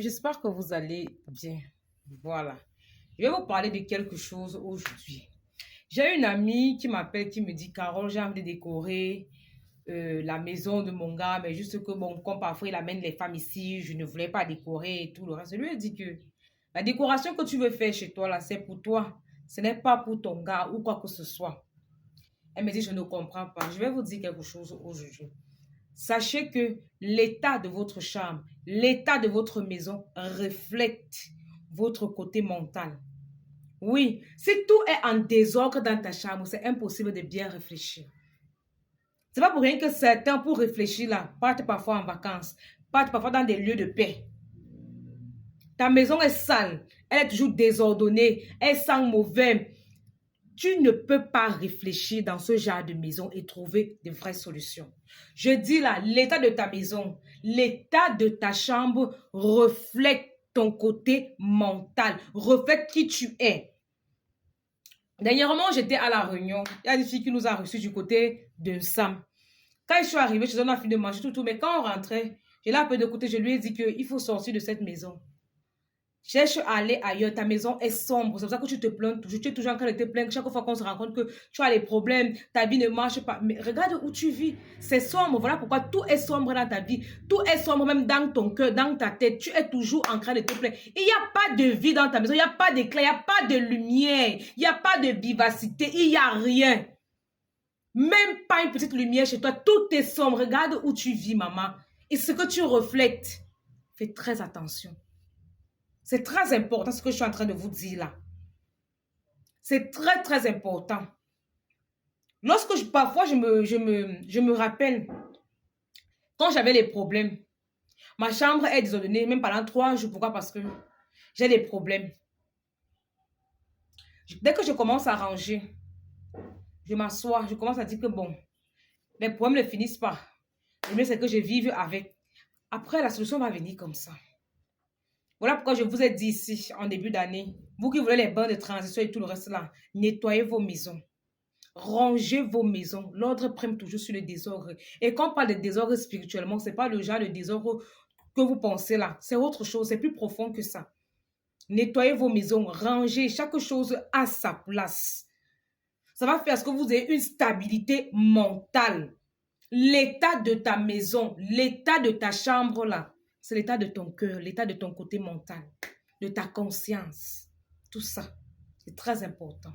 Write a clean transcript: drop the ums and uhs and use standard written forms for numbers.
J'espère que vous allez bien. Voilà. Je vais vous parler de quelque chose aujourd'hui. J'ai une amie qui m'appelle, qui me dit, Carole, j'ai envie de décorer la maison de mon gars, mais juste que, bon, comme parfois il amène les femmes ici, je ne voulais pas décorer et tout le reste. Je lui ai dit que la décoration que tu veux faire chez toi, là, c'est pour toi. Ce n'est pas pour ton gars ou quoi que ce soit. Elle me dit, je ne comprends pas. Je vais vous dire quelque chose aujourd'hui. Sachez que l'état de votre chambre, l'état de votre maison reflète votre côté mental. Oui, si tout est en désordre dans ta chambre, c'est impossible de bien réfléchir. C'est pas pour rien que certains, pour réfléchir là, partent parfois en vacances, partent parfois dans des lieux de paix. Ta maison est sale, elle est toujours désordonnée, elle sent mauvais. Tu ne peux pas réfléchir dans ce genre de maison et trouver de vraies solutions. Je dis là, l'état de ta maison, l'état de ta chambre reflète ton côté mental, reflète qui tu es. Dernièrement, j'étais à la réunion. Il y a des filles qui nous ont reçus du côté d'un Sam. Quand je suis arrivée, je on a fini de manger tout, mais quand on rentrait, je l'ai appelé de côté, je lui ai dit qu'il faut sortir de cette maison. Cherche à aller ailleurs, ta maison est sombre, c'est pour ça que tu te plains toujours, tu es toujours en train de te plaindre chaque fois qu'on se rend compte que tu as des problèmes, ta vie ne marche pas. Mais regarde où tu vis, c'est sombre, voilà pourquoi tout est sombre dans ta vie, tout est sombre même dans ton cœur, dans ta tête, tu es toujours en train de te plaindre. Il n'y a pas de vie dans ta maison, il n'y a pas d'éclat, il n'y a pas de lumière, il n'y a pas de vivacité, il n'y a rien. Même pas une petite lumière chez toi, tout est sombre, regarde où tu vis maman, et ce que tu reflètes, fais très attention. C'est très important ce que je suis en train de vous dire là. C'est très, très important. Lorsque parfois je me rappelle, quand j'avais les problèmes, ma chambre est désordonnée, même pendant 3 jours. Pourquoi? Parce que j'ai des problèmes. Dès que je commence à ranger, je m'assois, je commence à dire que bon, les problèmes ne finissent pas. Le mieux, c'est que je vive avec. Après, la solution va venir comme ça. Voilà pourquoi je vous ai dit ici, en début d'année, vous qui voulez les bains de transition et tout le reste là, nettoyez vos maisons. Rangez vos maisons. L'ordre prime toujours sur le désordre. Et quand on parle de désordre spirituellement, ce n'est pas le genre de désordre que vous pensez là. C'est autre chose, c'est plus profond que ça. Nettoyez vos maisons, rangez chaque chose à sa place. Ça va faire ce que vous ayez une stabilité mentale. L'état de ta maison, l'état de ta chambre là, c'est l'état de ton cœur, l'état de ton côté mental, de ta conscience. Tout ça, c'est très important.